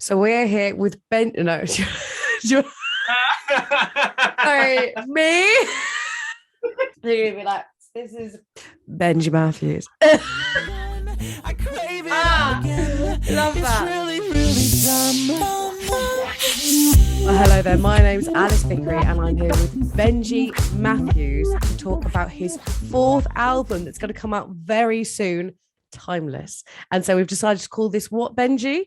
So we're here with Ben. No, sorry, me. You're gonna be like, this is Benji Matthews. I crave it again. Love that. Really, well, hello there. My name's Alice Vickery, and I'm here with Benji Matthews to talk about his fourth album that's going to come out very soon, Timeless. And so we've decided to call this what, Benji?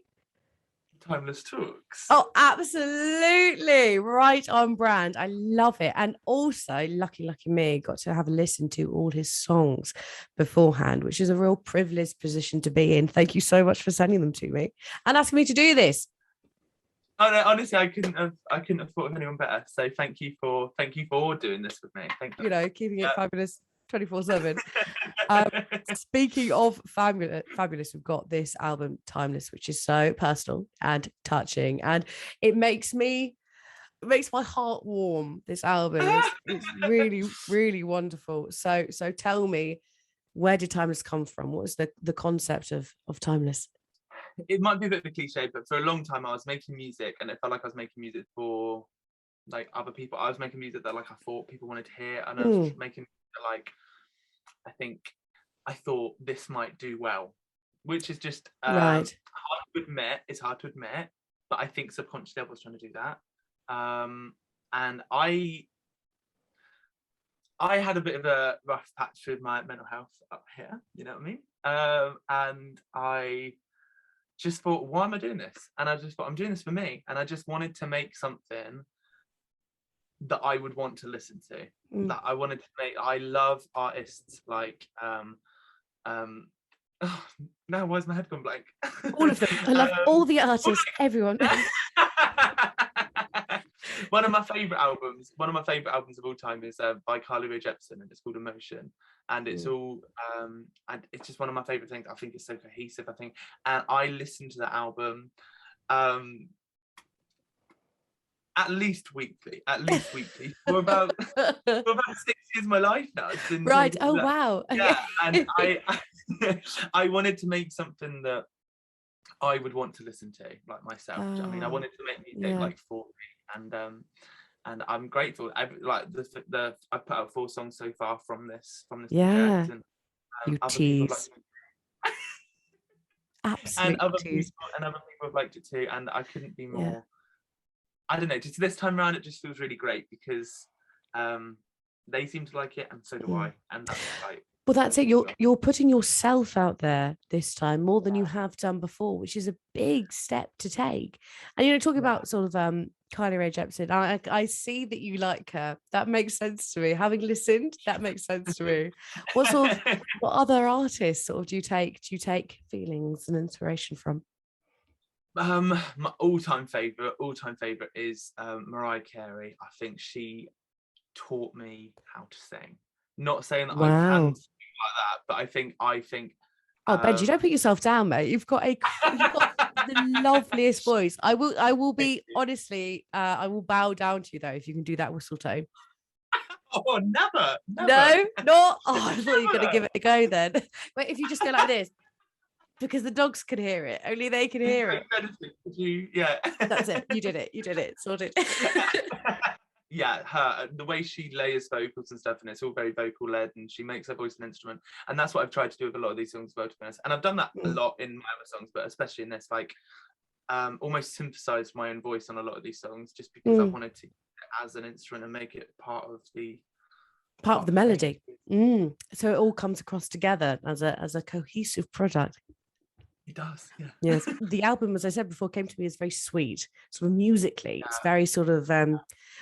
Timeless Talks. Oh, absolutely. Right on brand. I love it. And also, lucky me, got to have a listen to all his songs beforehand, which is a real privileged position to be in. Thank you so much for sending them to me and asking me to do this. Oh no, honestly, I couldn't have thought of anyone better. So thank you for doing this with me. Thank you. You know, keeping it fabulous 24/7. Speaking of fabulous, we've got this album Timeless, which is so personal and touching, and it makes my heart warm. This album, it's really wonderful. So tell me, where did Timeless come from? What was the concept of Timeless? It might be a bit of a cliche, but for a long time I was making music, and it felt like I was making music for like other people. I was making music that like I thought people wanted to hear, and I was making like I thought this might do well, which is just right. hard to admit. It's hard to admit, but I think subconsciously I was trying to do that. And I had a bit of a rough patch with my mental health up here, you know what I mean? And I just thought, why am I doing this? And I just thought, I'm doing this for me. And I just wanted to make something that I would want to listen to. That I wanted to make. I love artists like now why's my head gone blank? All of them. I love all the artists, everyone. One of my favorite albums of all time is by Carly Rae Jepsen, and it's called Emotion, and it's all and it's just one of my favorite things. I think it's so cohesive, and I listened to the album at least weekly for about 6 years of my life now. It's been right. Oh wow. Yeah. And I wanted to make something that I would want to listen to, like myself. I mean, I wanted to make music like for me, and I'm grateful. I put out 4 songs so far from this project, and you other tease. And other people have liked it too, and I couldn't be more. I don't know, just this time around it just feels really great because they seem to like it, and so do I, and that's like. Well, that's it. You're putting yourself out there this time more than you have done before, which is a big step to take. And talking about sort of Carly Rae Jepsen, I see that you like her. That makes sense to me. Having listened, that makes sense to me. What other artists sort of do you take feelings and inspiration from? My all-time favorite is Mariah Carey. I think she taught me how to sing. Not saying that I can sing like that, but I think oh, Benji, don't put yourself down, mate. You've got the loveliest voice. I will be honestly, I will bow down to you though if you can do that whistle tone. Oh, never. No, not. Oh, I thought you were gonna give it a go then. Wait, if you just go like this, because the dogs can hear it. Only they can hear it. That's it. You did it. Sorted. Yeah, the way she layers vocals and stuff, and it's all very vocal led, and she makes her voice an instrument, and that's what I've tried to do with a lot of these songs, to be honest. And I've done that a lot in my other songs, but especially in this, like almost synthesized my own voice on a lot of these songs, just because I wanted to as an instrument and make it part of the melody. So it all comes across together as a cohesive product. It does, yeah. Yes. The album, as I said before, came to me as very sweet, sort of musically. It's very sort of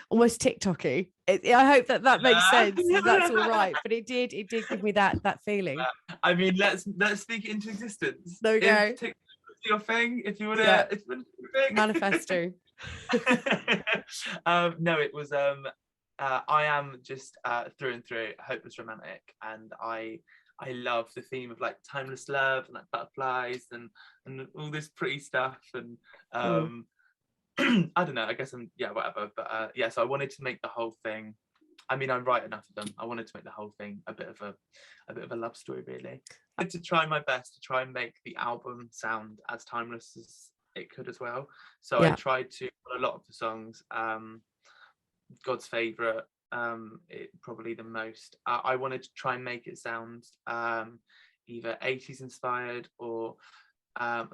almost Tik Tok-y. I hope that makes sense. That's all right. But it did give me that feeling. I mean, let's speak it into existence. There we go. Tik your thing, if you want to manifesto. No, it was I am just through and through a hopeless romantic, and I love the theme of like timeless love and like butterflies and all this pretty stuff, and I don't know, I guess whatever, but so I wanted to make the whole thing. I mean, I write enough of them. I wanted to make the whole thing a bit of a love story, really. I had to try my best to try and make the album sound as timeless it could as well. So I tried to, a lot of the songs, God's Favourite, probably the most. I wanted to try and make it sound either 80s inspired, or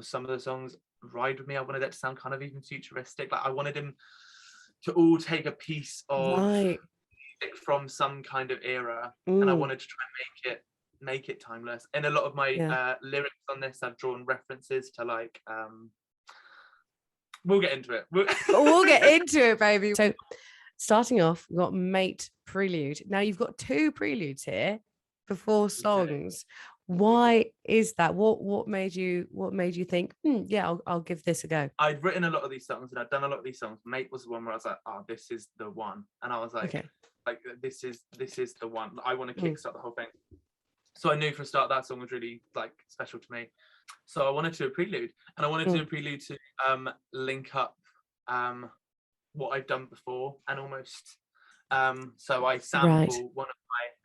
some of the songs, Ride With Me, I wanted that to sound kind of even futuristic. Like I wanted him to all take a piece of music from some kind of era, and I wanted to try and make it timeless. In a lot of my lyrics on this, I've drawn references to like we'll get into it. We'll get into it, baby. So starting off, we've got Mate Prelude. Now you've got 2 preludes here for 4 songs. Why is that? What made you think, I'll give this a go? I'd written a lot of these songs and I'd done a lot of these songs. Mate was the one where I was like, oh, this is the one. And I was like, this is the one. I want to kickstart the whole thing. So I knew for a start that song was really like special to me. So I wanted to do a prelude, and I wanted to do a prelude to link up what I've done before, and almost so I sample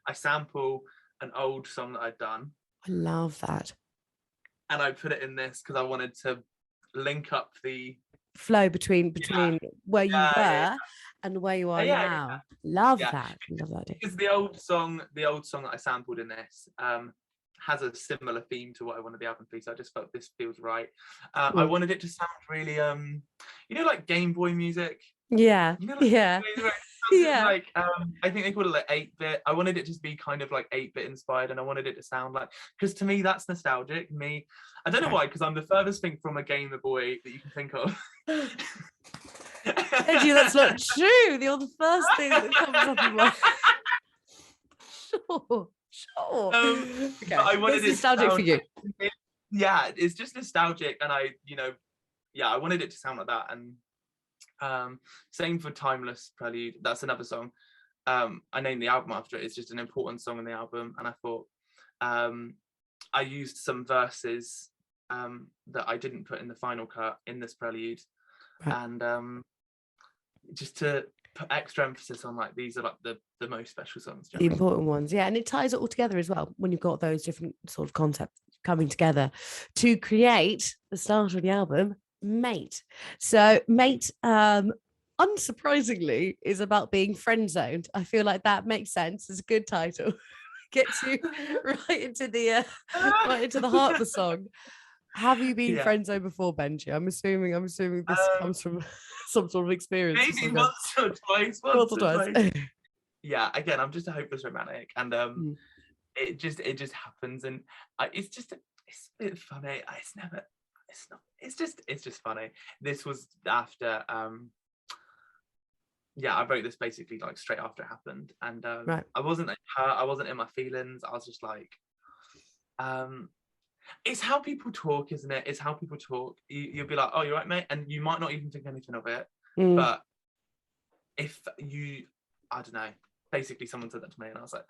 I sample an old song that I'd done. I love that. And I put it in this because I wanted to link up the flow between where you were and where you are now. Love that. Love that. Because the old song that I sampled in this has a similar theme to what I wanted the album to be, so I just felt this feels right. I wanted it to sound really like Game Boy music. Yeah. Like I think they call it like 8-bit. I wanted it to be kind of like 8-bit inspired, and I wanted it to sound like, because to me that's nostalgic. I don't know why, because I'm the furthest thing from a Game Boy that you can think of. Benji, that's not true. You're the first thing that comes up in my Sure. Okay. I wanted it nostalgic for you. Yeah, it's just nostalgic, and I wanted it to sound like that. And same for Timeless Prelude. That's another song. I named the album after it. It's just an important song in the album, and I thought I used some verses that I didn't put in the final cut in this prelude, and just to put extra emphasis on like these are like the most special songs, the important ones. Yeah, and it ties it all together as well when you've got those different sort of concepts coming together to create the start of the album, Mate. So Mate, unsurprisingly, is about being friend zoned. I feel like that makes sense. It's a good title. Gets you right into the heart of the song. Have you been friend zoned before, Benji? I'm assuming this comes from some sort of experience. Maybe once or twice. Yeah, again, I'm just a hopeless romantic, and it just happens, and it's a bit funny. It's just funny. This was after I wrote this basically like straight after it happened, and I wasn't hurt, I wasn't in my feelings. I was just like it's how people talk, isn't it? It's how people talk. You'll be like, oh, you're right, mate, and you might not even think anything of it. But if you, I don't know, basically someone said that to me, and I was like,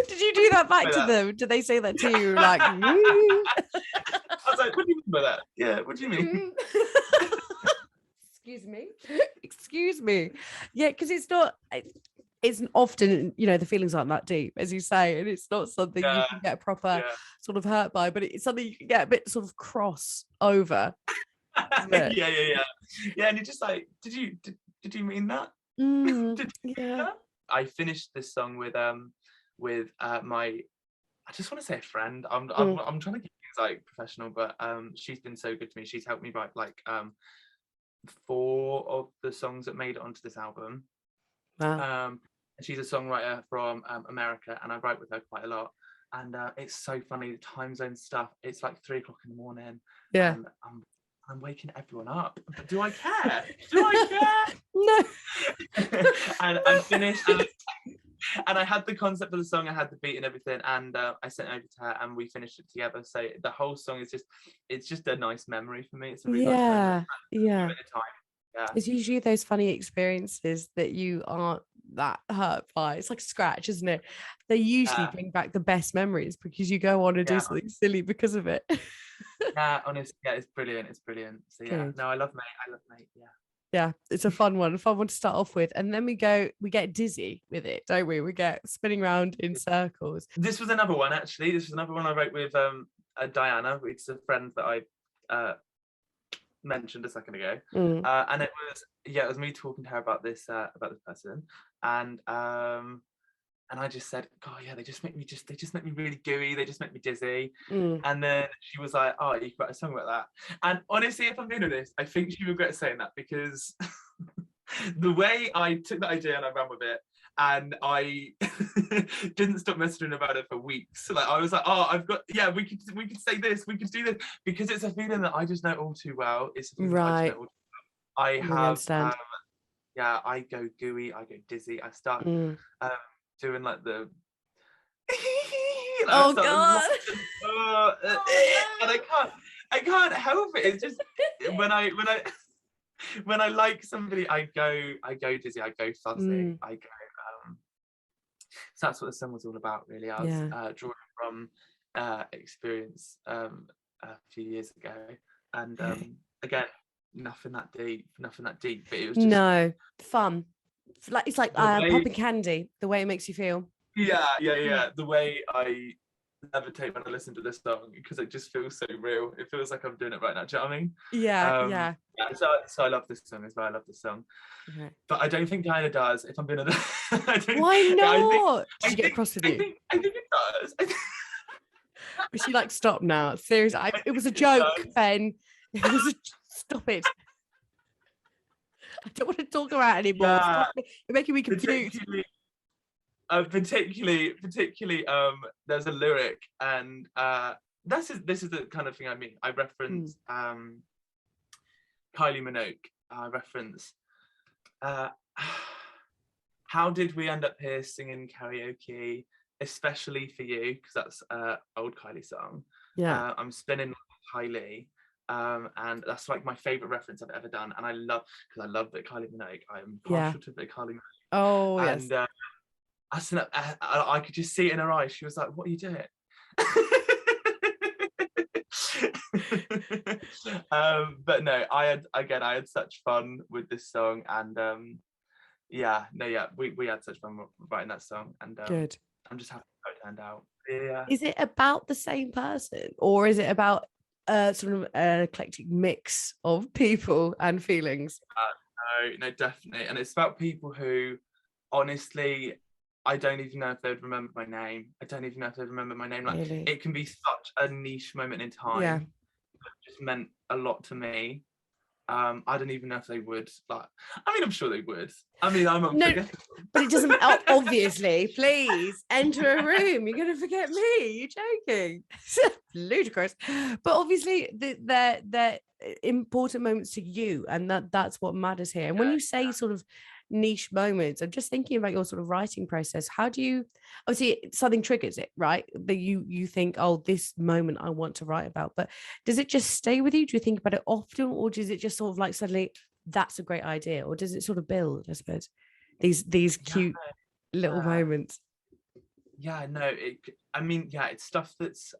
Did you do that back to them? Did they say that to you? Like, I was like, what do you mean by that? Yeah, what do you mean? Excuse me. Yeah, because it's often, the feelings aren't that deep, as you say, and it's not something you can get proper sort of hurt by, but it's something you can get a bit sort of cross over. Yeah, and you're just like, did you mean that? Did you mean that? I finished this song with my, I just want to say a friend. I'm trying to keep things like professional, but she's been so good to me. She's helped me write like 4 of the songs that made it onto this album. Wow. And she's a songwriter from America, and I write with her quite a lot. And it's so funny, the time zone stuff. It's like 3 o'clock in the morning. Yeah. And I'm waking everyone up. But do I care? Do I care? No. And I finished. And I had the concept of the song, I had the beat and everything, and I sent it over to her, and we finished it together. So the whole song is just a nice memory for me. It's a really nice memory. It's usually those funny experiences that you aren't that hurt by. It's like a scratch, isn't it? They usually bring back the best memories because you go on and do something silly because of it. Honestly, it's brilliant. So no, I love Mate. Yeah. Yeah, it's a fun one to start off with. And then we get dizzy with it, don't we? We get spinning around in circles. This was another one, actually. This was another one I wrote with Diana, which is a friend that I mentioned a second ago. And it was me talking to her about this person. And I just said, God, yeah, they just make me really gooey. They just make me dizzy. And then she was like, oh, you could write a song about that. And honestly, if I'm being honest, I think she regrets saying that, because the way I took that idea and I ran with it, and I didn't stop messaging about it for weeks. Like, I was like, oh, we could say this, we could do this, because it's a feeling that I just know all too well. It's a feeling that I just know all too well. I have, I go gooey, I go dizzy, I start doing like the oh god, and I can't help it. It's just when I like somebody, I go dizzy, I go fuzzy, I go. So that's what the song was all about, really. I was drawing from experience a few years ago, and again, nothing that deep, but it was just fun. Like it's like popping candy, the way it makes you feel. The way I levitate when I listen to this song, because it just feels so real. It feels like I'm doing it right now. Do you know what I mean? Yeah. So I love this song as well. I love this song. Okay. But I don't think Diana does, if I'm being honest. Why not? Did she get across with you? I think it does. But she like, stop now. Seriously, it was a joke, Ben. It was stop it. I don't want to talk about it anymore. Yeah. You're making me confused. Particularly, there's a lyric, and this is the kind of thing I mean. I reference Kylie Minogue. I reference how did we end up here singing karaoke, especially for you, because that's old Kylie song. Yeah, I'm spinning Kylie. And that's like my favorite reference I've ever done, and I love that Kylie Minogue. I'm partial to the Kylie Minogue. Oh, and, yes. I could just see it in her eyes. She was like, "What are you doing?" But no, I had such fun with this song, and we had such fun writing that song, and good. I'm just happy how it turned out. Yeah. Is it about the same person, or is it about sort of an eclectic mix of people and feelings? No, definitely. And it's about people who, honestly, I don't even know if they'd remember my name. Like, really? It can be such a niche moment in time. Yeah. It just meant a lot to me. I don't even know if they would. Like, I mean, I'm sure they would. I mean, I'm unforgettable. No, but it doesn't. Obviously, please enter a room. You're going to forget me. You're joking. Ludicrous. But obviously, they're important moments to you, and that's what matters here. And when you say sort of niche moments, I'm just thinking about your sort of writing process. How do you, obviously something triggers it, right? That you think, oh, this moment I want to write about, but does it just stay with you? Do you think about it often, or does it just sort of like suddenly that's a great idea, or does it sort of build, I suppose, these cute little moments? It's stuff that's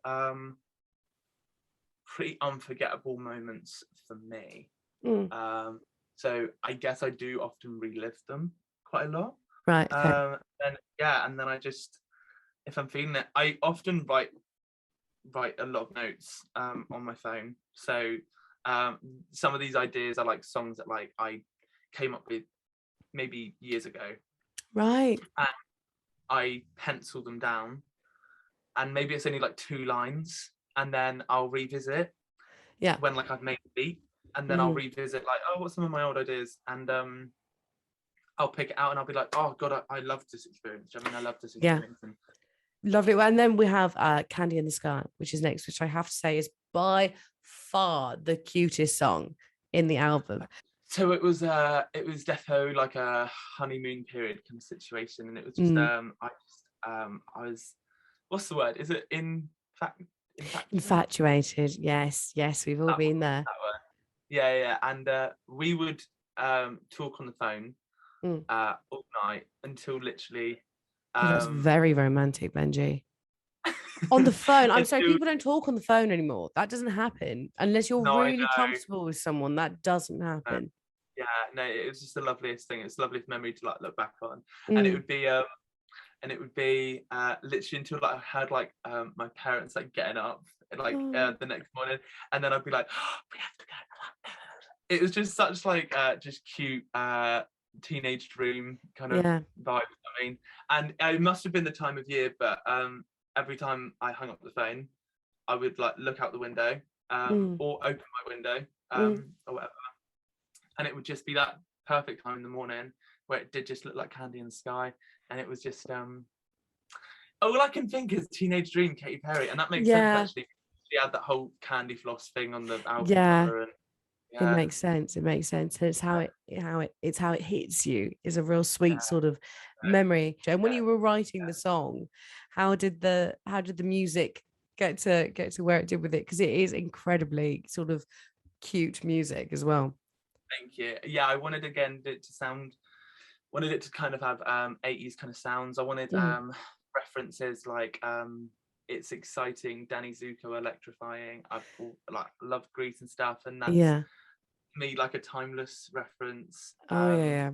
pretty unforgettable moments for me. So I guess I do often relive them quite a lot. Right. Okay. And then I just, if I'm feeling it, I often write a lot of notes on my phone. So some of these ideas are like songs that like I came up with maybe years ago. Right. And I pencil them down, and maybe it's only like 2 lines, and then I'll revisit. Yeah. When like I've made a beat. And then I'll revisit like, oh, what's some of my old ideas? And I'll pick it out and I'll be like, oh God, I love this experience. I mean, I love this experience. Yeah. Lovely. And then we have Candy in the Sky, which is next, which I have to say is by far the cutest song in the album. So it was defo like a honeymoon period kind of situation. And it was just, I was, what's the word? Is it infatuated? Yes, we've all been there. Yeah, and we would talk on the phone all night until literally. That's very romantic, Benji. On the phone. I'm sorry, people don't talk on the phone anymore. That doesn't happen unless you're really comfortable with someone. That doesn't happen. Yeah, no, it was just the loveliest thing. It's the loveliest memory to like look back on. And it Mm. would be literally until like I had like my parents like getting up like Oh. the next morning, and then I'd be like, oh, we have to go. It was just such like just cute teenage dream kind of Yeah. vibe. I mean, and it must have been the time of year, but every time I hung up the phone, I would like look out the window Mm. or open my window Mm. or whatever, and it would just be that perfect time in the morning where it did just look like candy in the sky, and it was just all I can think is Teenage Dream, Katy Perry, and that makes sense Yeah. actually. She had that whole candy floss thing on the album Yeah. cover, and It yeah, makes sense. It makes sense. And it's how it hits you is a real sweet yeah, sort of memory. And when yeah. you were writing the song, how did the music get to where it did with it? Because it is incredibly sort of cute music as well. Thank you. Yeah, I wanted again it to sound, wanted it to kind of have 80s kind of sounds. I wanted Mm. references like it's exciting, Danny Zuko electrifying. I've like loved Grease and stuff, and that's Yeah. me like a timeless reference. Oh yeah.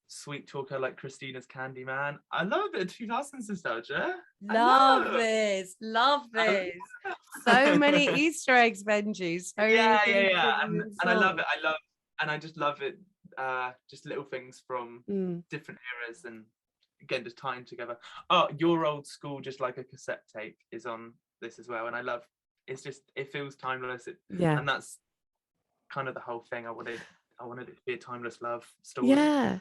Sweet talker like Christina's Candyman. I love it. 2000s nostalgia. I Love love. this. Love I love this. So many Easter eggs, Benji. So many things yeah. hidden in And I love song. it. And I just love it. Just little things from Mm. different eras, and again just tying together. Oh, Your Old School, just like a cassette tape, is on this as well, and I love. It's just, it feels timeless. Yeah. And that's kind of the whole thing. I wanted it to be a timeless love story. Yeah.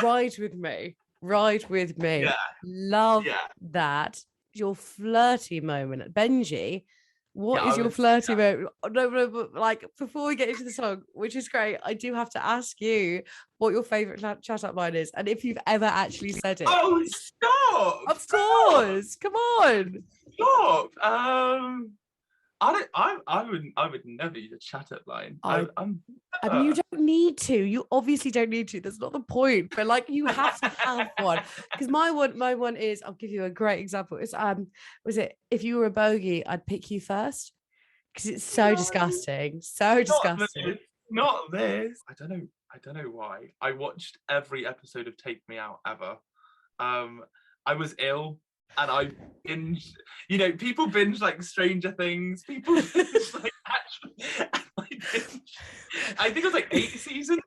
Ride with me. Ride with me. Yeah. Love Yeah. that. Your flirty moment. Benji, what Yeah, is I your would say flirty that. moment? No, but like before we get into the song, which is great, I do have to ask you what your favorite chat up line is, and if you've ever actually said it. Oh, stop! Of course. Come on. Stop! I don't. I would never use a chat up line. I'm. I mean, you don't need to. You obviously don't need to. That's not the point. But like, you have to have one. Because my one is. I'll give you a great example. It's was it, if you were a bogey, I'd pick you first. Because it's so No, disgusting. So not disgusting. this. Not this. I don't know. I don't know why. I watched every episode of Take Me Out ever. I was ill, and I binged. You know, people binge like Stranger Things. People binge like actually. I think it was like 8 seasons.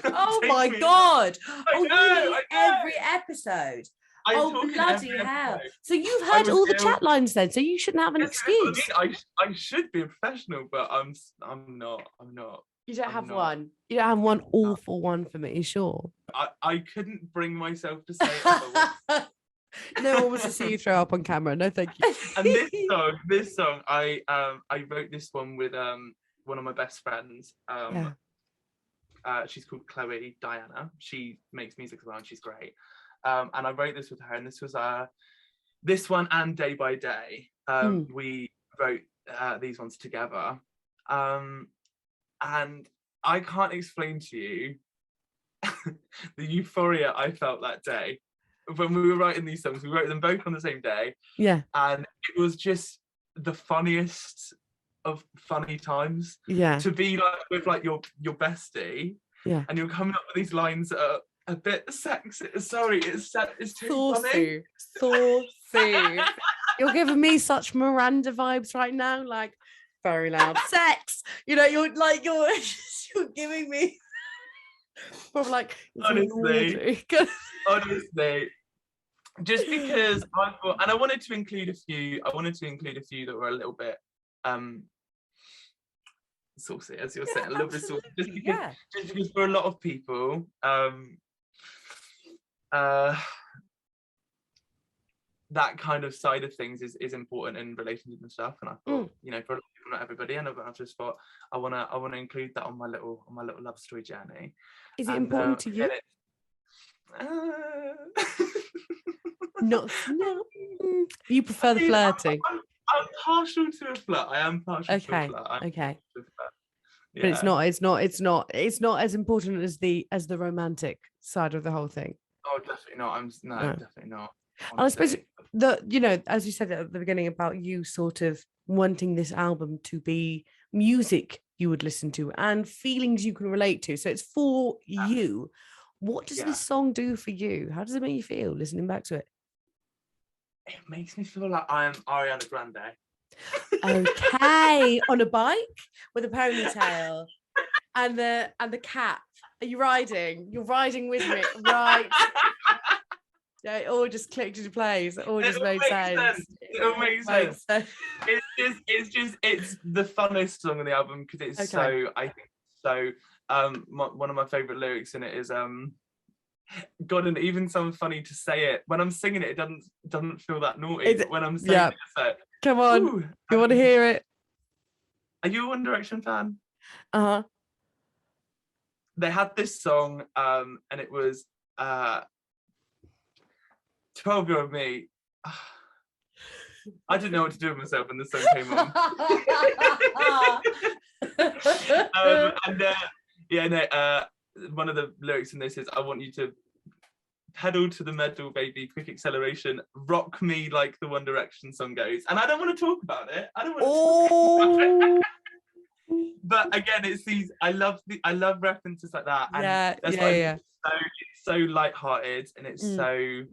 Oh Take my Me Out. God. I know, really? I know. Every episode. I'm talking Bloody every hell. episode. So you've I heard was all the ill. chat lines then. So you shouldn't have an Yes, that's what excuse. I mean. I should be a professional, but I'm not. You don't I'm have not. one. You don't have one awful one for me, sure. I couldn't bring myself to say it if I was. No one wants to see you throw up on camera. No, thank you. And this song, I wrote this one with one of my best friends. Yeah. She's called Chloe Diana. She makes music as well, and she's great. And I wrote this with her, and this was this one and Day by Day. We wrote these ones together. And I can't explain to you the euphoria I felt that day when we were writing these songs. We wrote them both on the same day. Yeah. And it was just the funniest of funny times. Yeah. To be like with like your bestie. Yeah. And you're coming up with these lines that are a bit sexy. Sorry, it's too funny. Saucy. You're giving me such Miranda vibes right now, like very loud sex. You know, you're giving me from like honestly, just because I thought, and I wanted to include a few that were a little bit saucy, as you're saying, a little bit saucy, just because for a lot of people that kind of side of things is important in relationships and stuff. And I thought, you know, for a lot of people, not everybody, and I just thought I wanna include that on my little love story journey. Is it important to you? No. You prefer the flirting. I'm partial to a flirt. I am partial to a flirt. Okay. Yeah. But it's not as important as the romantic side of the whole thing. Oh, definitely not. Definitely not. And I suppose as you said at the beginning about you sort of wanting this album to be music you would listen to and feelings you can relate to. So it's for you. What does this song do for you? How does it make you feel listening back to it? It makes me feel like I am Ariana Grande. Okay, on a bike with a ponytail and the cap. Are you riding? You're riding with me, right? Yeah, it all just clicked into place. It all just made sense. It all makes sense. It's the funnest song on the album because it's so, I think so. One of my favorite lyrics in it is God, and even some funny to say it. When I'm singing it, it doesn't feel that naughty. But when I'm saying it, it's like, come on, you want to hear it? Are you a One Direction fan? Uh-huh. They had this song, and it was 12-year-old me. I didn't know what to do with myself when the song came on. One of the lyrics in this is, I want you to pedal to the metal, baby, quick acceleration, rock me like the One Direction song goes. And I don't want to talk about it. I don't want to talk about it. But again, it's these, I love references like that. And it's so lighthearted and it's so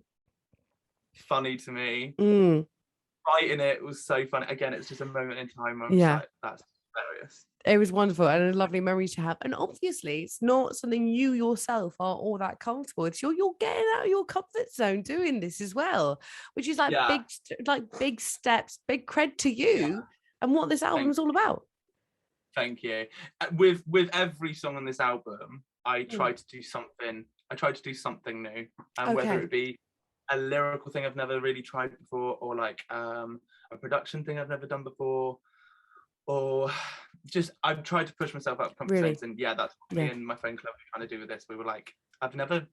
funny to me. Writing it was so funny. Again, it's just a moment in time where I'm just like, that's hilarious. It was wonderful and a lovely memory to have. And obviously, it's not something you yourself are all that comfortable with. You're getting out of your comfort zone doing this as well, which is like big steps, big cred to you and what this album is all about. Thank you. With every song on this album, I try to do something. I try to do something new, and whether it be a lyrical thing I've never really tried before, or like a production thing I've never done before, or just I've tried to push myself out of comfort zones. And that's what me and my friend Chloe were trying to do with this. We were like, I've never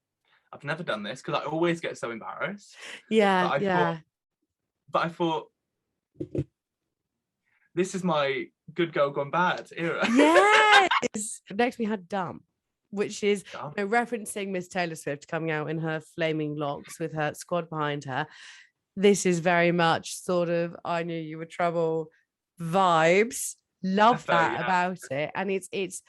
done this because I always get so embarrassed. But I thought this is my good girl gone bad era. Yes. Next we had Dumb, which is referencing Miss Taylor Swift coming out in her flaming locks with her squad behind her. This is very much sort of I Knew You Were Trouble vibes. Love that about it, and it is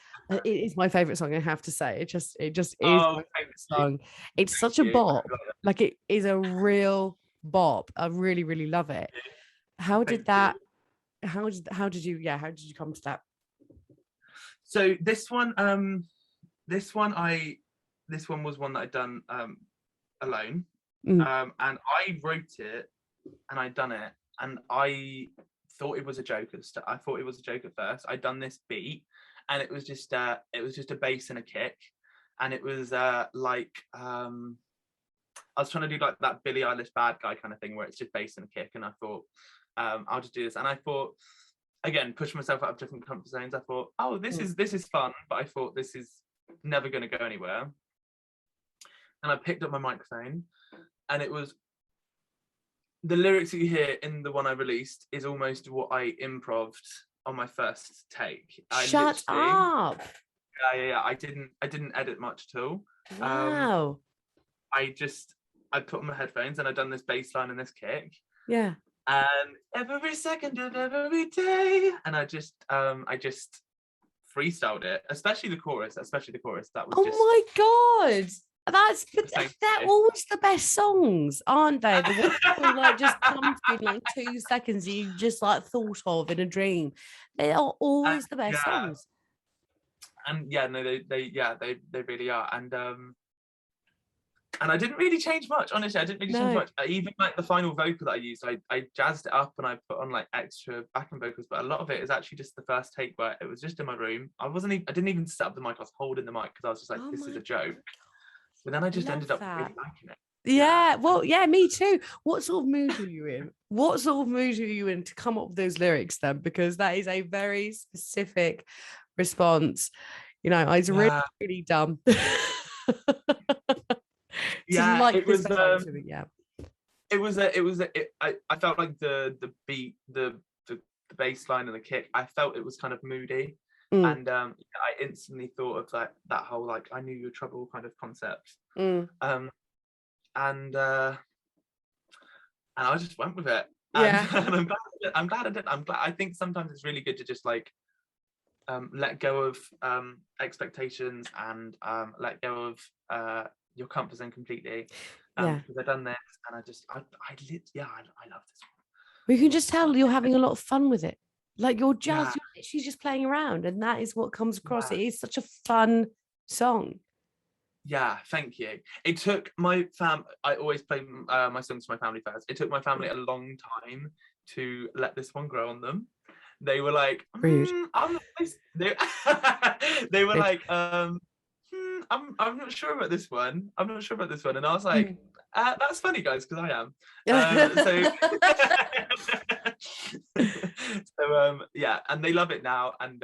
my favorite song. I have to say, it just is my favorite song. It's such a bop. Like it is a real bop. I really, really love it. How did you come to that? So this one was one that I'd done alone. And I wrote it and I'd done it and I thought it was a joke I thought it was a joke at first. I'd done this beat and it was just a bass and a kick, and it was I was trying to do like that Billie Eilish Bad Guy kind of thing where it's just bass and a kick, and I thought I'll just do this. And I thought, again, push myself out of different comfort zones. I thought, oh, this is fun, but I thought this is never going to go anywhere. And I picked up my microphone, and it was the lyrics that you hear in the one I released is almost what I improv'd on my first take. Shut up. Yeah. I didn't edit much at all. Wow. I put on my headphones and I'd done this bass line and this kick. Yeah. And every second of every day, and I just freestyled it, especially the chorus. That was my god, they're always the best songs, aren't they? The ones that like just come to you in like 2 seconds you just like thought of in a dream. They are always the best songs. And they really are. And I didn't really change much, honestly. I didn't really change much. Even like the final vocal that I used, I jazzed it up and I put on like extra backing vocals. But a lot of it is actually just the first take where it was just in my room. I didn't even set up the mic. I was holding the mic because I was just like, this is a joke. But then I just ended up really liking it. Yeah, well, me too. What sort of mood were you in? What sort of mood were you in to come up with those lyrics then? Because that is a very specific response. You know, I was really, really dumb. I felt like the beat, the bass line and the kick, I felt it was kind of moody. And I instantly thought of like that whole like I Knew You Were Trouble kind of concept. And I just went with it. And I'm glad I did. I think sometimes it's really good to just like let go of expectations and let go of your comfort zone completely. Because I've done this, and I love this one. You can just tell you're having a lot of fun with it. Like you're literally just playing around, and that is what comes across. It is such a fun song. Yeah, thank you. It took my I always play my songs to my family first. It took my family a long time to let this one grow on them. They were like, I'm not they were like, I'm not sure about this one. I'm not sure about this one. And I was like, that's funny, guys, because I am. So yeah, and they love it now, and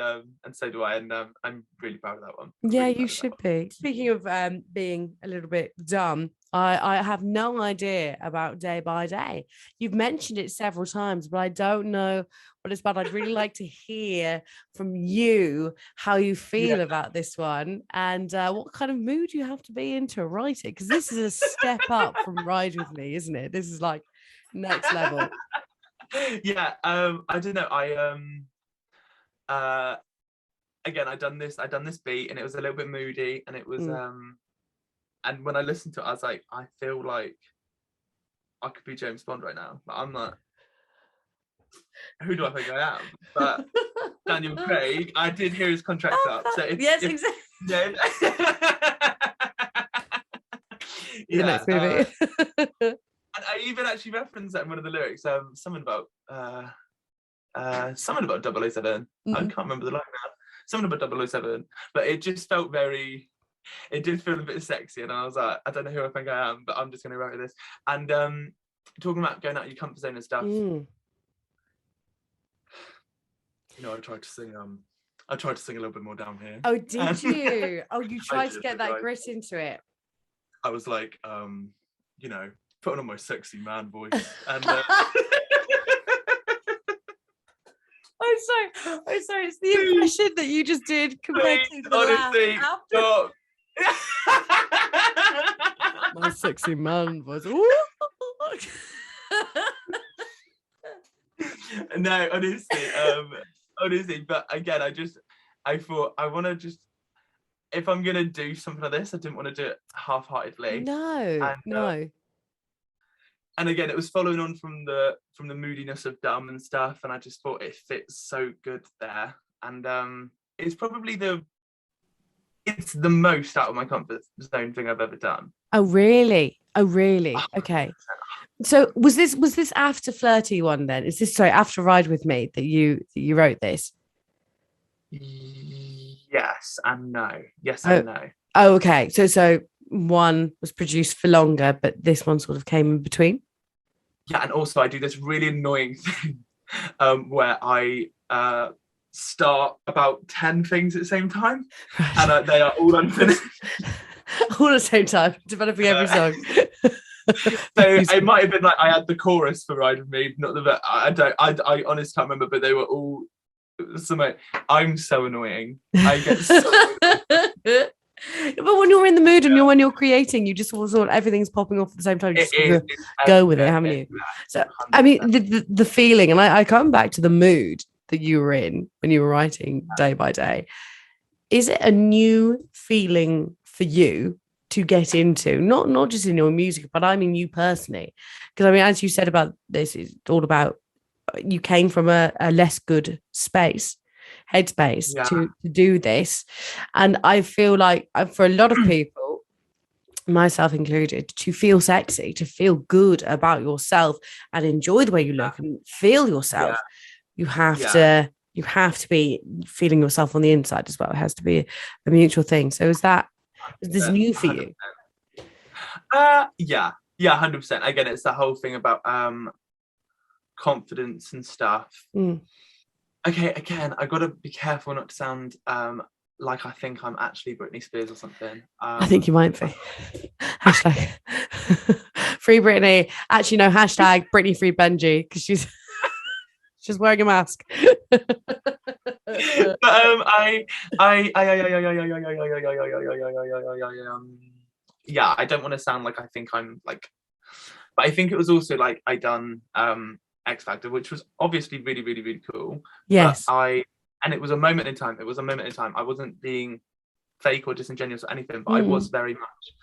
so do I, and I'm really proud of that one. Yeah, you should be. Speaking of being a little bit dumb, I have no idea about Day by Day. You've mentioned it several times, but I don't know what it's about. I'd really like to hear from you how you feel about this one, and what kind of mood you have to be in to write it, because this is a step up from Ride With Me, isn't it? This is like next level. Yeah, I don't know. Again, I done this beat, and it was a little bit moody, and it was and when I listened to it, I was like, I feel like I could be James Bond right now, but I'm not. Who do I think I am? But Daniel Craig, I did hear his contract up, so exactly. Yeah. The next movie. And I even actually referenced that in one of the lyrics. Something about 007. I can't remember the line now. Something about 007. But it just felt it did feel a bit sexy, and I was like, I don't know who I think I am, but I'm just gonna write this. And talking about going out of your comfort zone and stuff. I tried to sing a little bit more down here. Oh, did you? Oh, you tried to get that grit into it. I was like, putting on my sexy man voice, and I'm sorry. It's the impression that you just did compared to the honestly, after. My sexy man voice. No, honestly, but again, I thought I want to just, if I'm gonna do something like this, I didn't want to do it half-heartedly. No. And again, it was following on from the moodiness of Dumb and stuff, and I just thought it fits so good there. And it's probably the most out of my comfort zone thing I've ever done. Oh really? Okay. So was this after Flirty One then? Is this after Ride With Me that you wrote this? Yes and no. Yes and no. Oh, okay. So one was produced for longer, but this one sort of came in between. Yeah, and also I do this really annoying thing where I start about 10 things at the same time, and they are all unfinished. All at the same time, developing every song. So it might have been like I had the chorus for Ride With Me, not the I honestly can't remember, but they were all something. I'm so annoying. I get so annoying. But when you're in the mood and when you're creating, you just want everything's popping off at the same time. You just go with it, haven't you? So I mean, the feeling, and I come back to the mood that you were in when you were writing Day by Day. Is it a new feeling for you to get into? Not just in your music, but I mean you personally, because I mean, as you said about this, it's all about you came from a less good headspace to do this, and I feel like for a lot of people, myself included, to feel sexy, to feel good about yourself and enjoy the way you look and feel yourself, you have to be feeling yourself on the inside as well. It has to be a mutual thing. So is this new for you? 100%. Again, it's the whole thing about confidence and stuff. Okay, again, I gotta be careful not to sound like I think I'm actually Britney Spears or something. I think you might be. Hashtag free Britney. Actually, no, hashtag Britney free Benji, because she's wearing a mask. But I don't want to sound like I think I'm like, but I think it was also like I done X Factor, which was obviously really, really, really cool. Yes. But and it was a moment in time. I wasn't being fake or disingenuous or anything, but I was very much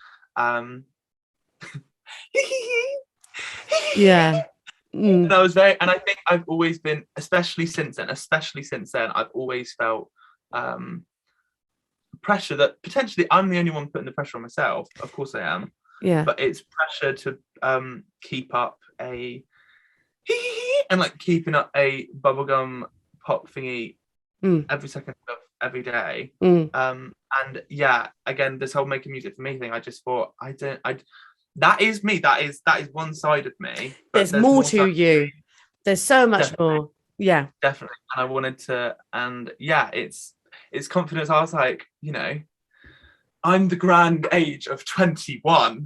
Yeah. and I was very, and I think I've always been, especially since then, I've always felt pressure that potentially I'm the only one putting the pressure on myself. Of course I am. Yeah. But it's pressure to keep up a and like keeping up a bubblegum pop thingy every second of every day. And yeah, again, this whole making music for me thing, I just thought that is me. That is one side of me. There's more to you. There's so much more. Yeah. Definitely. And I wanted to, and yeah, it's confidence. I was like, you know, I'm the grand age of 21.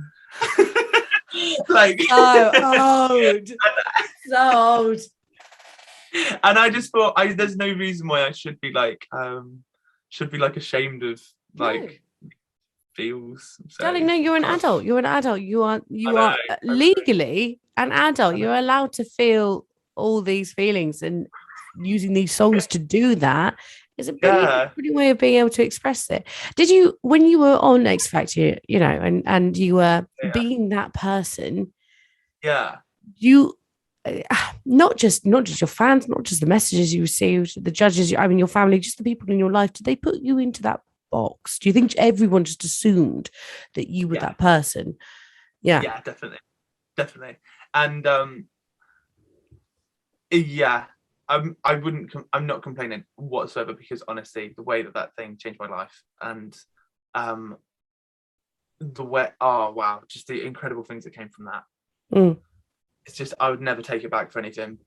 Like so old. So old. And I just thought there's no reason why I should be like ashamed of like feels. So. Darling, no, you're an adult. You're an adult. You are legally an adult. You're allowed to feel all these feelings, and using these songs to do that is a brilliant way of being able to express it. Did you, when you were on X Factor, you know, and you were being that person? Yeah. You not just your fans, not just the messages you received, the judges, I mean, your family, just the people in your life, did they put you into that box? Do you think everyone just assumed that you were that person? Yeah, definitely. And yeah, I'm not complaining whatsoever, because honestly, the way that thing changed my life, and the way, oh wow, just the incredible things that came from that. It's just, I would never take it back for anything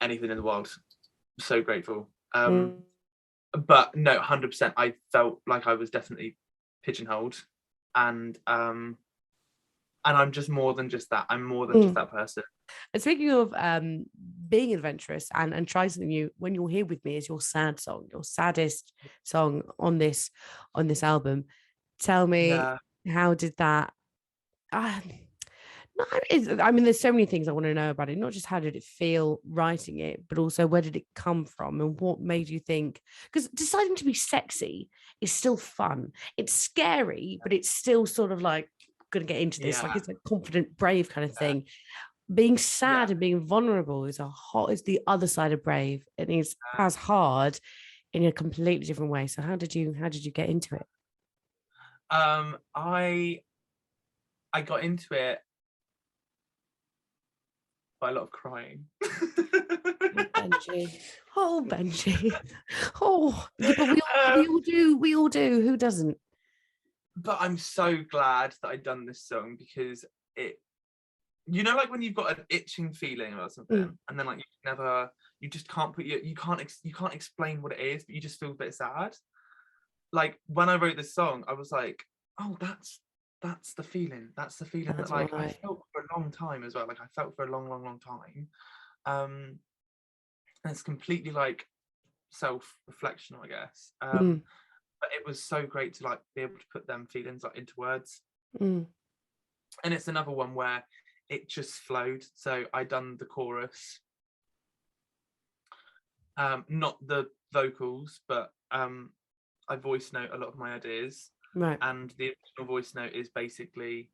in the world. So grateful. But no, 100%, I felt like I was definitely pigeonholed, and I'm just more than just that. I'm more than just that person. And speaking of being adventurous and trying something new, When You're Here With Me is your sad song, your saddest song on this album. Tell me, how did that? I mean, there's so many things I want to know about it. Not just how did it feel writing it, but also where did it come from, and what made you think? Because deciding to be sexy is still fun. It's scary, but it's still sort of like, going to get into this. Like, it's a confident, brave kind of thing. Being sad and being vulnerable is the other side of brave. It is as hard in a completely different way. So how did you get into it? I got into it by a lot of crying. Benji. Oh, Benji. Oh, yeah, but we all do. Who doesn't? But I'm so glad that I'd done this song, because it, you know, like when you've got an itching feeling about something, and then like you just can't you can't explain what it is, but you just feel a bit sad. Like when I wrote this song, I was like, oh, that's the feeling. That's the feeling that like I felt for a long time as well. Like I felt for a long time. And it's completely like self-reflection, I guess. But it was so great to like be able to put them feelings like into words. And it's another one where it just flowed. So I done the chorus, not the vocals, but I voice note a lot of my ideas. Right. And the original voice note is basically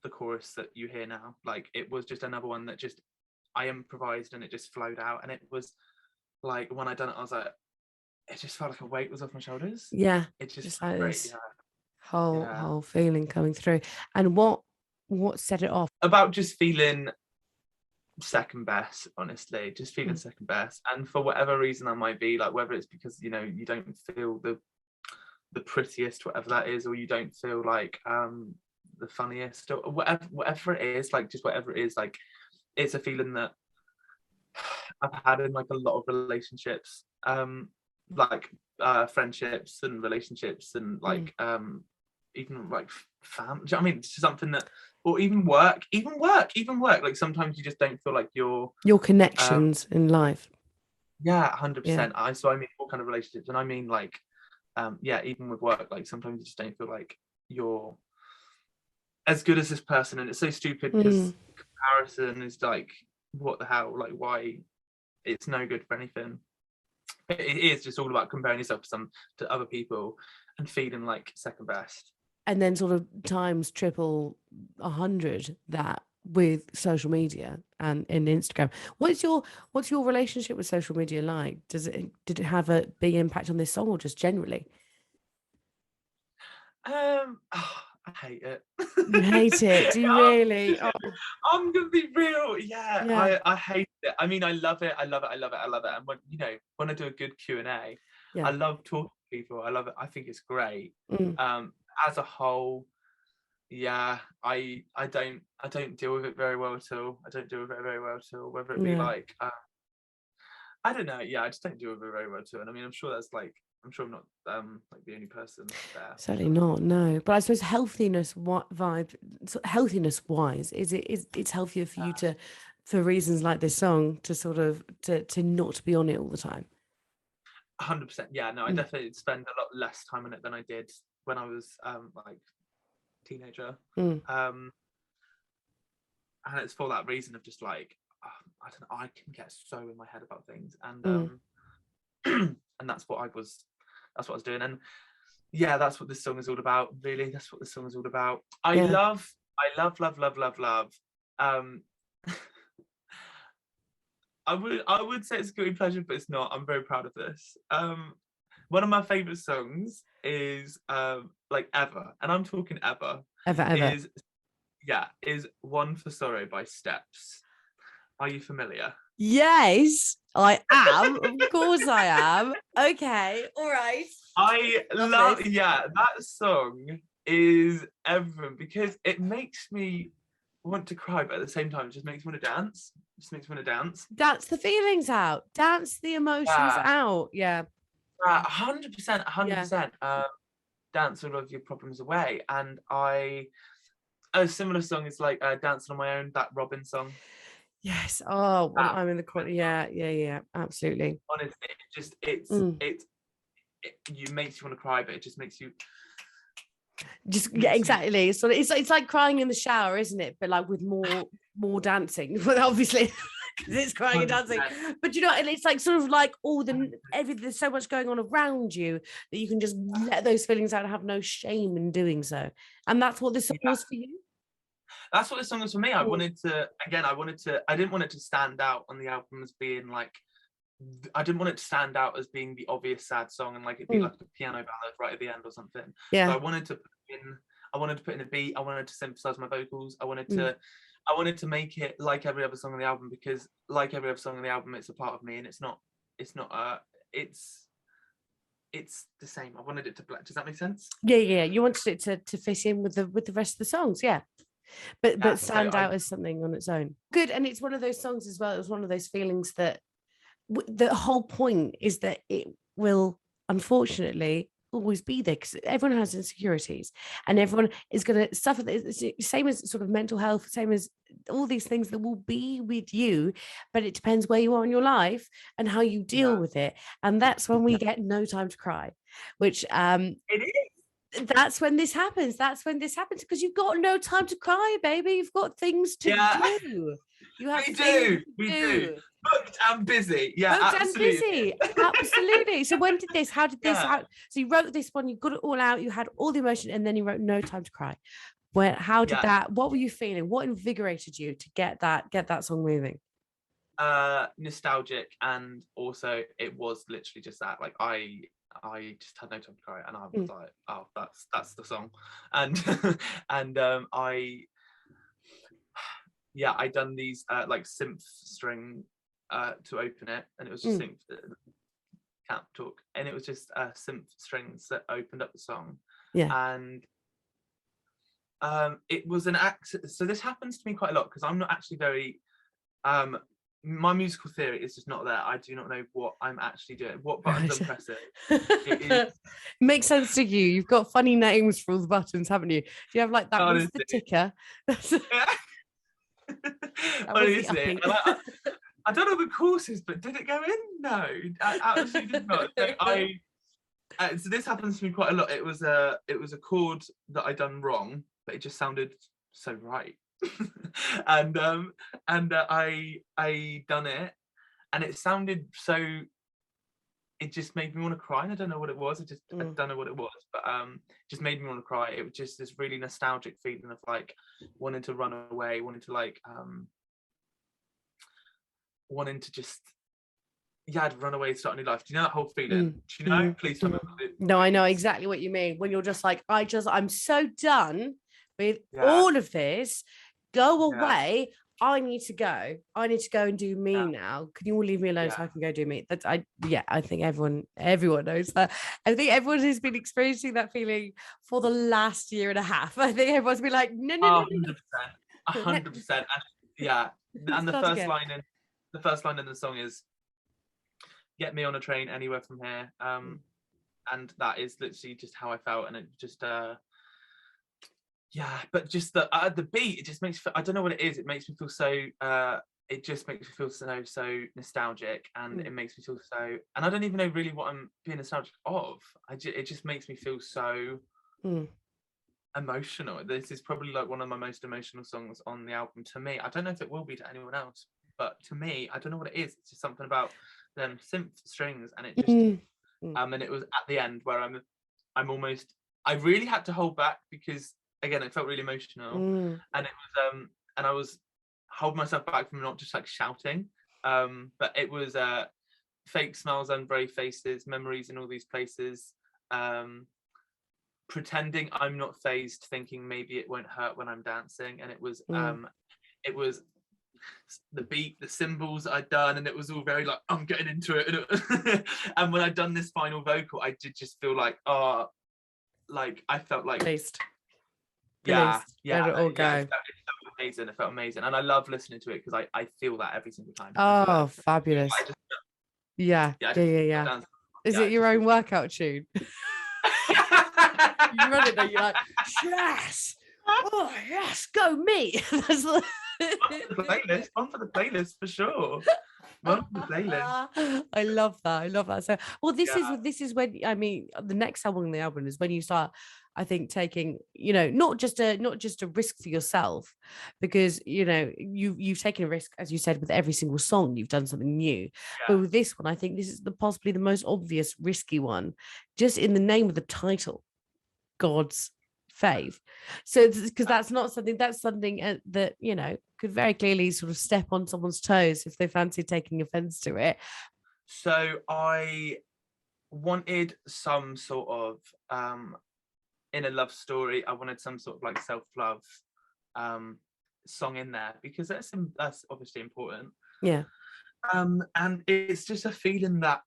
the chorus that you hear now. Like it was just another one that just I improvised, and it just flowed out. And it was like, when I done it, I was like, it just felt like a weight was off my shoulders. Yeah. It just like great, this whole feeling coming through. And what set it off? About just feeling second best, honestly, just feeling second best. And for whatever reason that might be, like whether it's because, you know, you don't feel the prettiest, whatever that is, or you don't feel like the funniest, or whatever it is, like just whatever it is, like it's a feeling that I've had in like a lot of relationships, like friendships and relationships, and like even like family. I mean, it's something that, or even work. Like sometimes you just don't feel like your connections in life. Yeah, 100%. So I mean all kind of relationships, and I mean like even with work, like sometimes you just don't feel like you're as good as this person, and it's so stupid because comparison is like, what the hell, like why, it's no good for anything. It is just all about comparing yourself to other people and feeling like second best. And then sort of times triple 100 that with social media and in Instagram. What's your relationship with social media like? Did it have a big impact on this song or just generally? I hate it. You hate it, do you really? Oh, I'm gonna be real. Yeah, yeah, I hate it. I mean, I love it. I love it. I love it. I love it. And when I do a good Q&A, I yeah. love talking to people. I love it. I think it's great. Mm, As a whole, yeah, I don't deal with it very well at all. I don't deal with it very well at all. Whether it be yeah. like I don't know. Yeah, I just don't deal with it very well too. And I mean, I'm sure I'm not like the only person there. Certainly not, no. But I suppose healthiness vibe, healthiness wise, it's healthier for you to, for reasons like this song, to sort of to not be on it all the time. 100%. Yeah, no, I Mm, definitely spend a lot less time on it than I did when I was like teenager. mm, Um, and it's for that reason of just like I don't know, I can get so in my head about things, and mm. and that's what I was doing, and yeah, that's what this song is all about. Really, that's what this song is all about. Yeah. I love. Um, I would say it's a guilty pleasure, but it's not. I'm very proud of this. One of my favorite songs is like ever, and I'm talking ever, Ever. is One for Sorrow by Steps. Are you familiar? Yes, I am. Of course I am. Okay, all right. I Love love, this. yeah, that song is everything because it makes me want to cry, but at the same time, it just makes me want to dance. It just makes me want to dance. Dance the feelings out. Dance the emotions Yeah, out. Yeah. 100%, Yeah. 100%. Dance all of your problems away. And a similar song is like Dancing on My Own, that Robin song. Yes. Oh, when That I'm in the corner. Robin song. Yeah. Absolutely. Honestly, Mm. you makes you want to cry, but it just makes you Just yeah, makes you exactly. So it's like crying in the shower, isn't it? But like with more dancing. But obviously, because it's crying and dancing. 100%. But you know, and it's like sort of like all there's so much going on around you that you can just let those feelings out and have no shame in doing so. And that's what this song Yeah, was for you. that's what this song was for me. Mm, I didn't want it to stand out on the album as being like, I didn't want it to stand out as being the obvious sad song and like it'd be mm, like a piano ballad right at the end or something. So yeah. I wanted to put in a beat. I wanted to synthesize my vocals. Mm. I wanted to make it like every other song on the album, because like every other song on the album, it's a part of me, and it's it's the same. I wanted it to black. Does that make sense? Yeah. You wanted it to fit in with the rest of the songs, yeah. But Yeah. So stand I out as something on its own. Good, and it's one of those songs as well. It was one of those feelings that the whole point is that it will unfortunately always be there because everyone has insecurities and everyone is going to suffer. It's same as sort of mental health, same as all these things that will be with you, but it depends where you are in your life and how you deal yeah. with it. And that's when we get No Time to Cry, which It is. that's when this happens. That's when this happens because you've got no time to cry, baby. You've got things to Yeah. do. You have We things do. to We do. do. Booked and busy. Yeah, Booked and absolutely. busy. Absolutely. So when did this? How did this? Yeah. So you wrote this one. You got it all out. You had all the emotion, and then you wrote No Time to Cry. Where? How did Yeah. that? What were you feeling? What invigorated you to get that song moving? Nostalgic, and also it was literally just that. Like I just had no time to cry, and I was Mm, like, oh, that's the song. And and I done these like synth string to open it, and it was just mm, synth. Can't talk, and it was just synth strings that opened up the song, yeah. and it was an act. So this happens to me quite a lot because I'm not actually very um my musical theory is just not there. I do not know what I'm actually doing, what buttons I'm pressing. It is Makes sense to you. You've got funny names for all the buttons, haven't you? Do you have like that was the honestly, ticker? That was the honestly, upping. and I don't know the courses, but did it go in? No, I absolutely did not. So this happens to me quite a lot. It was a chord that I done wrong, but it just sounded so right. and I done it, and it sounded so it just made me want to cry, and I don't know what it was. I don't know what it was, but just made me want to cry. It was just this really nostalgic feeling of like wanting to run away, wanting to like wanting to just I'd run away, start a new life. Do you know that whole feeling? Do you know? Please tell me. No, I know exactly what you mean. When you're just like, I'm so done with Yeah. all of this. Go Yeah. away. I need to go. I need to go and do me now. Can you all leave me alone so I can go do me? I think everyone knows that. I think everyone has been experiencing that feeling for the last year and a half. I think everyone's been like, no. 100%. And yeah. And the first line in the song is, "Get me on a train anywhere from here." And that is literally just how I felt, and it just but just the beat, it just makes I don't know what it is, it makes me feel so it just makes me feel so nostalgic, and it makes me feel so, and I don't even know really what I'm being nostalgic of. It just makes me feel so emotional. This is probably like one of my most emotional songs on the album to me. I don't know if it will be to anyone else, but to me, I don't know what it is. It's just something about them synth strings, and it just and it was at the end where I'm almost, I really had to hold back, because again it felt really emotional, and it was and I was holding myself back from not just like shouting, but it was fake smiles and brave faces, memories in all these places, pretending I'm not phased, thinking maybe it won't hurt when I'm dancing. And it was the beat, the cymbals I'd done, and it was all very like, I'm getting into it. And when I'd done this final vocal, I did just feel like, like I felt like Released. It felt amazing. It felt amazing, and I love listening to it because I feel that every single time. Oh, fabulous! Yeah. Is it your own workout tune? You run it, though. You're like, yes, oh yes, go me. One for the playlist for sure. One for the playlist. I love that. So, well, this is when, I mean, the next album on the album is when you start, I think, taking, not just a risk for yourself, because you've taken a risk, as you said, with every single song. You've done something new, but with this one, I think this is possibly the most obvious risky one, just in the name of the title, God's Fave. So because that's something that could very clearly sort of step on someone's toes if they fancy taking offense to it. So I wanted some sort of in a love story, I wanted some sort of like self-love song in there, because that's obviously important. And it's just a feeling that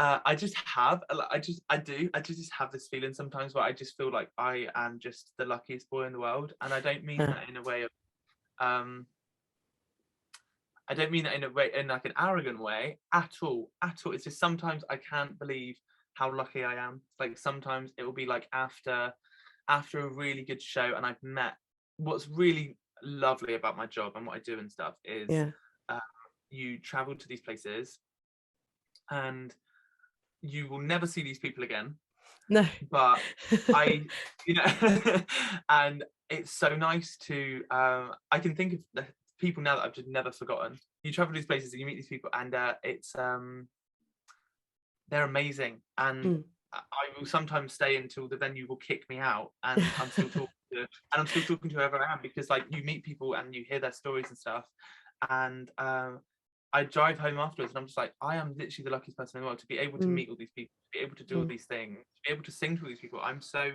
I just have this feeling sometimes where I just feel like I am just the luckiest boy in the world. And I don't mean that in a way of I don't mean that in like an arrogant way at all. It's just sometimes I can't believe how lucky I am. Like sometimes it will be like after a really good show, and I've met, what's really lovely about my job and what I do and stuff is you travel to these places and you will never see these people again. No. But and it's so nice to I can think of the people now that I've just never forgotten. You travel to these places and you meet these people, and it's they're amazing, and I will sometimes stay until the venue will kick me out, and I'm still talking to whoever I am, because like you meet people and you hear their stories and stuff, and I drive home afterwards and I'm just like, I am literally the luckiest person in the world to be able to meet all these people, to be able to do all these things, to be able to sing to all these people. I'm so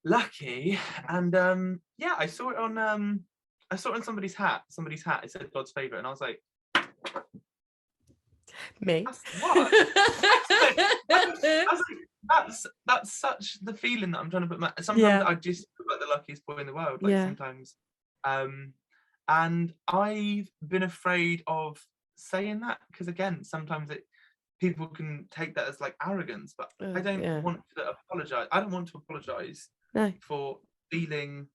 lucky. And I saw it on somebody's hat. It said God's Favourite, and I was like, me. What? That's such the feeling that I'm trying to put. Sometimes I just feel like the luckiest boy in the world. Like sometimes, and I've been afraid of saying that, because again, sometimes people can take that as like arrogance, but I don't want to apologize. I don't want to apologize for feeling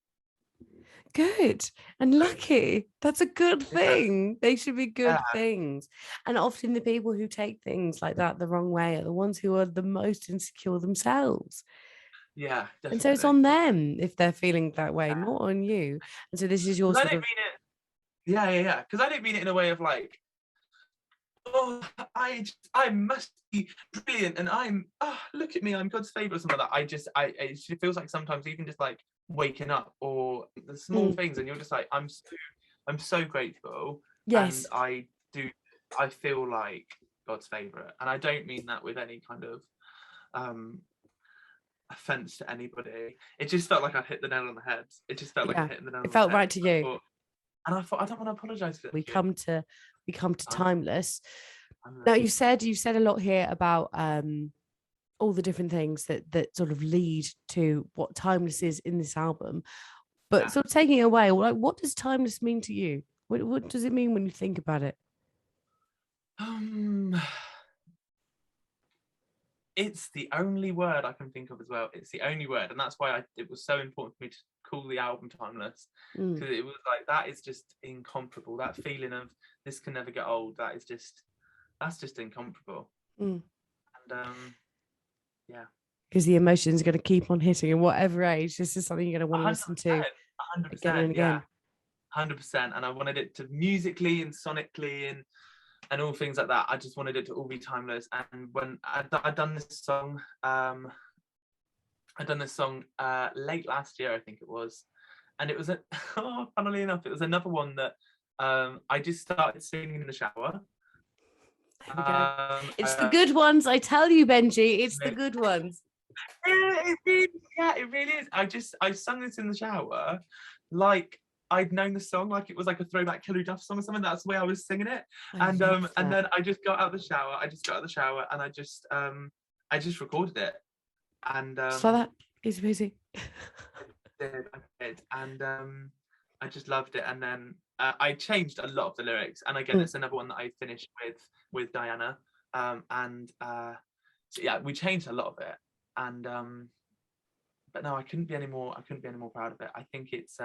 good and lucky. That's a good thing. They should be good things. And often the people who take things like that the wrong way are the ones who are the most insecure themselves. Yeah, definitely. And so it's on them if they're feeling that way, not on you. And so this is your sort of... because I don't mean it in a way of like, oh, I must be brilliant, and look at me, I'm God's favourite or something like that. It feels like sometimes even just like waking up or the small things, and you're just like, I'm so grateful. Yes. And I feel like God's favourite, and I don't mean that with any kind of offense to anybody. It just felt like I hit the nail on the head. It just felt like I hit the nail on the head. It felt right to you. I thought I don't want to apologize for it. We come to Timeless. Now you said a lot here about all the different things that sort of lead to what Timeless is in this album, but sort of taking it away, like, what does Timeless mean to you? What does it mean when you think about it? It's the only word I can think of as well. It's the only word, and that's why it was so important for me to call the album Timeless, because it was like, that is just incomparable. That feeling of this can never get old. That's just incomparable. And yeah, because the emotion is going to keep on hitting in whatever age. This is something you're going to want to listen to 100%, again and again. 100%. And I wanted it to musically and sonically and all things like that. I just wanted it to all be timeless. And when I'd done this song, late last year, I think it was, and it was funnily enough, it was another one that I just started singing in the shower. It's the good ones, I tell you, Benji. It's the good ones. It really is. I sung this in the shower, like I'd known the song, like it was like a throwback Hilary Duff song or something. That's the way I was singing it. And then I just got out of the shower. And I just recorded it. And so that easy peasy. I did. And I just loved it. And then I changed a lot of the lyrics. And again, it's another one that I finished with Diana. So yeah, we changed a lot of it. And but no, I couldn't be any more proud of it. I think it's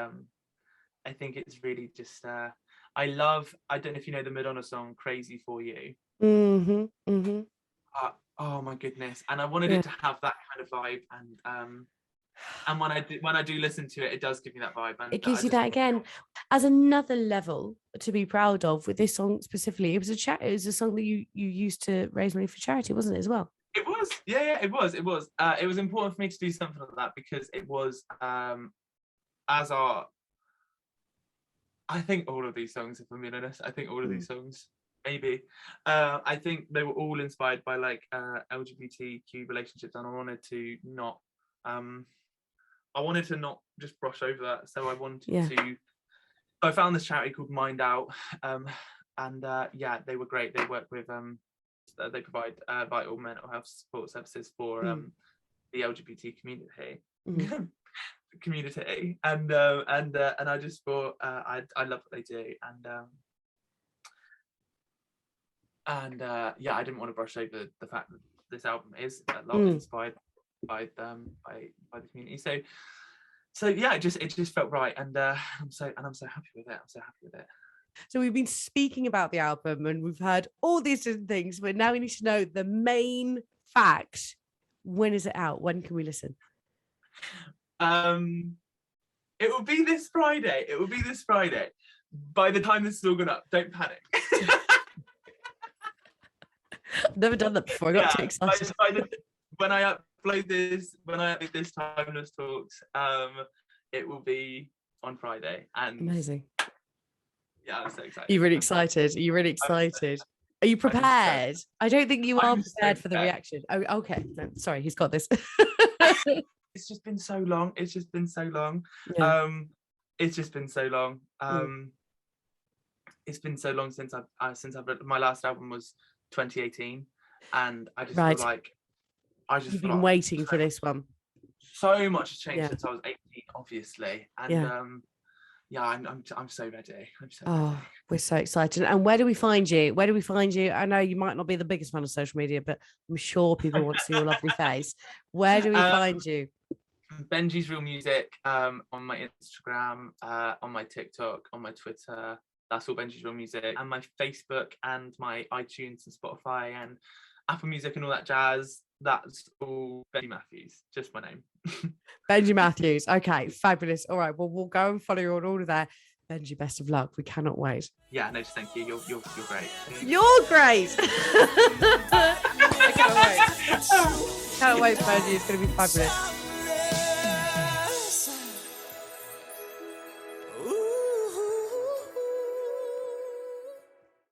really just I don't know if you know the Madonna song Crazy for You. Oh my goodness. And I wanted it to have that kind of vibe, and when I do listen to it, it does give me that vibe, and it gives you that again as another level to be proud of. With this song specifically, it was a song that you used to raise money for charity, wasn't it, as well? It was, yeah, it was. It was important for me to do something like that, because it was I think all of these songs, if I'm being honest, these songs, maybe, I think they were all inspired by like LGBTQ relationships, and I wanted to not just brush over that. So I wanted to. I found this charity called Mind Out, and they were great. They work with they provide vital mental health support services for the LGBT community. And I just thought I love what they do, and I didn't want to brush over the fact that this album is a lot inspired by the community. So yeah, it just felt right, and I'm so happy with it. So we've been speaking about the album, and we've heard all these different things, but now we need to know the main fact. When is it out? When can we listen? It will be this Friday. By the time this is all gone up, don't panic. I've never done that before. I got too excited. When I upload this Timeless Talks, it will be on Friday. And amazing. Yeah, I'm so excited. Are you really excited? Are you prepared? I don't think you are prepared for the reaction. Oh, okay. No, sorry, he's got this. It's just been so long. Yeah. It's just been so long. It's been so long since I've read. My last album was 2018, and I just feel like you've been waiting for this one. So much has changed since I was 18, obviously, and I'm so ready. We're so excited. And where do we find you? I know you might not be the biggest fan of social media, but I'm sure people want to see your lovely face. Where do we find you? Benji's Real Music, on my Instagram, on my TikTok, on my Twitter. That's all Benji's Real Music. And my Facebook and my iTunes and Spotify and Apple Music and all that jazz. That's all Benji Matthews, just my name. Benji Matthews. Okay, fabulous. All right, well, we'll go and follow you on all of that. Benji, best of luck. We cannot wait. Yeah, no, just thank you. You're great. You're great. I can't wait. Can't wait, Benji. It's going to be fabulous.